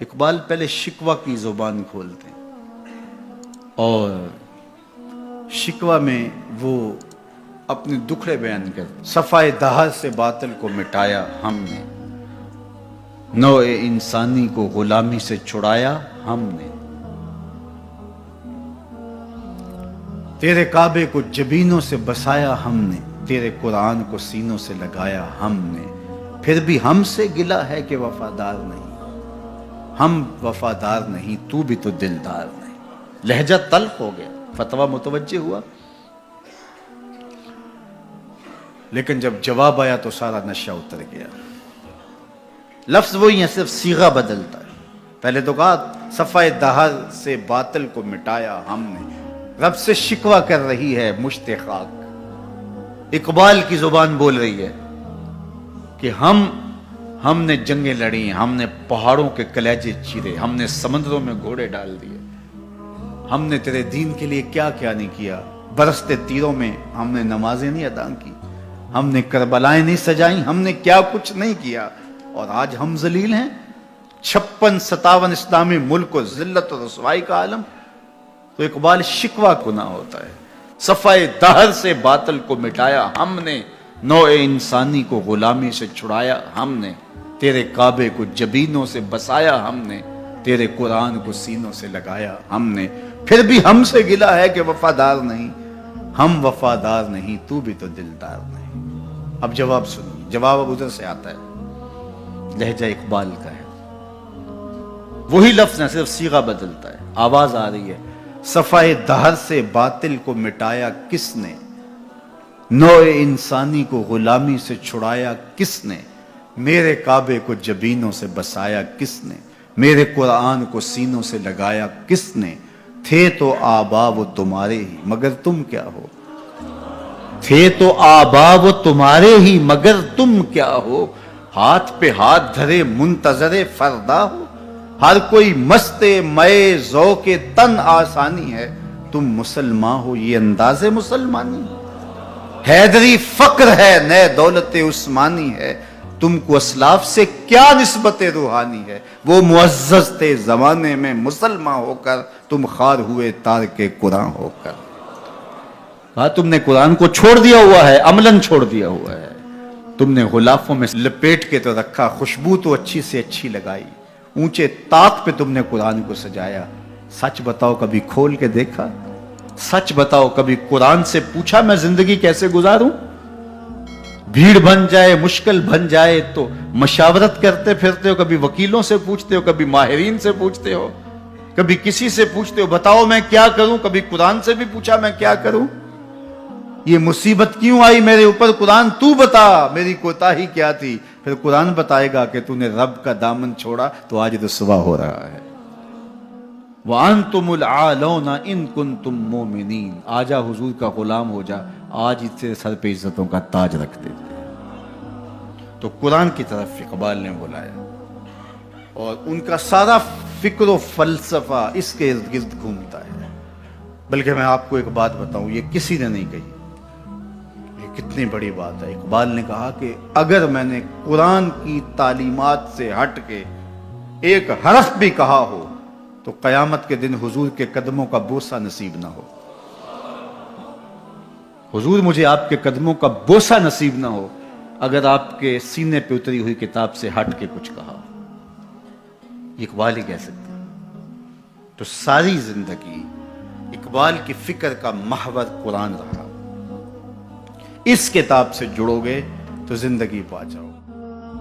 اقبال پہلے شکوہ کی زبان کھولتے ہیں اور شکوہ میں وہ اپنے دکھڑے بیان کرتے. صفائے دہر سے باطل کو مٹایا ہم نے، نوع انسانی کو غلامی سے چھڑایا ہم نے، تیرے کعبے کو جبینوں سے بسایا ہم نے، تیرے قرآن کو سینوں سے لگایا ہم نے، پھر بھی ہم سے گلہ ہے کہ وفادار نہیں. ہم وفادار نہیں، تو بھی تو دلدار نہیں. لہجہ تلخ ہو گیا، فتویٰ متوجہ ہوا، لیکن جب جواب آیا تو سارا نشہ اتر گیا. لفظ وہی ہے، صرف صیغہ بدلتا ہے. پہلے تو کہا صفائے دہر سے باطل کو مٹایا ہم نے. رب سے شکوہ کر رہی ہے مشت خاک. اقبال کی زبان بول رہی ہے کہ ہم نے جنگیں لڑی، ہم نے پہاڑوں کے کلیجے چیرے، ہم نے سمندروں میں گھوڑے ڈال دیے، ہم نے تیرے دین کے لیے کیا کیا نہیں کیا. برستے تیروں میں ہم نے نمازیں نہیں ادا کی، ہم نے کربلائیں نہیں سجائیں، ہم نے کیا کچھ نہیں کیا، اور آج ہم ذلیل ہیں. 56-57 اسلامی ملک کو ذلت و رسوائی کا عالم. تو اقبال شکوہ گناہ ہوتا ہے. صفائے دہر سے باطل کو مٹایا ہم نے، نوع انسانی کو غلامی سے چھڑایا ہم نے، تیرے کعبے کو جبینوں سے بسایا ہم نے، تیرے قرآن کو سینوں سے لگایا ہم نے، پھر بھی ہم سے گلہ ہے کہ وفادار نہیں. ہم وفادار نہیں، تو بھی تو دلدار نہیں. اب جواب سنیے. جواب اب ادھر سے آتا ہے، لہجہ اقبال کا ہے، وہی لفظ ہے، صرف صیغہ بدلتا ہے. آواز آ رہی ہے. صفائے دہر سے باطل کو مٹایا کس نے، نوع انسانی کو غلامی سے چھڑایا کس نے، میرے کعبے کو جبینوں سے بسایا کس نے، میرے قرآن کو سینوں سے لگایا کس نے. تھے تو آبا وہ تمہارے ہی مگر تم کیا ہو، تھے تو آبا وہ تمہارے ہی مگر تم کیا ہو. ہاتھ پہ ہاتھ دھرے منتظر فردا ہو، ہر کوئی مست مئے ذوق تن آسانی ہے. تم مسلمان ہو یہ انداز مسلمانی، حیدری فقر ہے نئے دولت عثمانی ہے. تم کو اسلاف سے کیا نسبت روحانی ہے، وہ معزز تھے زمانے میں مسلمان ہو کر، تم خار ہوئے تارک قرآن ہو کر. کہا تم نے قرآن کو چھوڑ دیا ہوا ہے، عملاً چھوڑ دیا ہوا ہے. تم نے غلافوں میں لپیٹ کے تو رکھا، خوشبو تو اچھی سے اچھی لگائی، اونچے طاق پہ تم نے قرآن کو سجایا. سچ بتاؤ کبھی کھول کے دیکھا، سچ بتاؤ کبھی قرآن سے پوچھا میں زندگی کیسے گزاروں. بھیڑ بن جائے مشکل بن جائے تو مشاورت کرتے پھرتے ہو، کبھی وکیلوں سے پوچھتے ہو، کبھی ماہرین سے پوچھتے ہو، کبھی کسی سے پوچھتے ہو بتاؤ میں کیا کروں. کبھی قرآن سے بھی پوچھا میں کیا کروں، یہ مصیبت کیوں آئی میرے اوپر، قرآن تو بتا میری کوتاہی کیا تھی. پھر قرآن بتائے گا کہ تو نے رب کا دامن چھوڑا تو آج رسوا ہو رہا ہے. وَأَنْتُمُ الْعَالَوْنَ إِن كُنْتُم مُؤْمِنِينَ. آجا حضور کا غلام ہو جا، آج اس سے سر پہ عزتوں کا تاج رکھ دیتے. تو قرآن کی طرف اقبال نے بلایا اور ان کا سارا فکر و فلسفہ اس کے ارد گرد گھومتا ہے. بلکہ میں آپ کو ایک بات بتاؤں، یہ کسی نے نہیں کہی، یہ کتنی بڑی بات ہے. اقبال نے کہا کہ اگر میں نے قرآن کی تعلیمات سے ہٹ کے ایک حرف بھی کہا ہو تو قیامت کے دن حضور کے قدموں کا بوسہ نصیب نہ ہو. حضور مجھے آپ کے قدموں کا بوسہ نصیب نہ ہو اگر آپ کے سینے پہ اتری ہوئی کتاب سے ہٹ کے کچھ کہا. یہ اقبال ہی کہہ سکتے ہیں. تو ساری زندگی اقبال کی فکر کا محور قرآن رہا. اس کتاب سے جڑو گے تو زندگی پا جاؤ.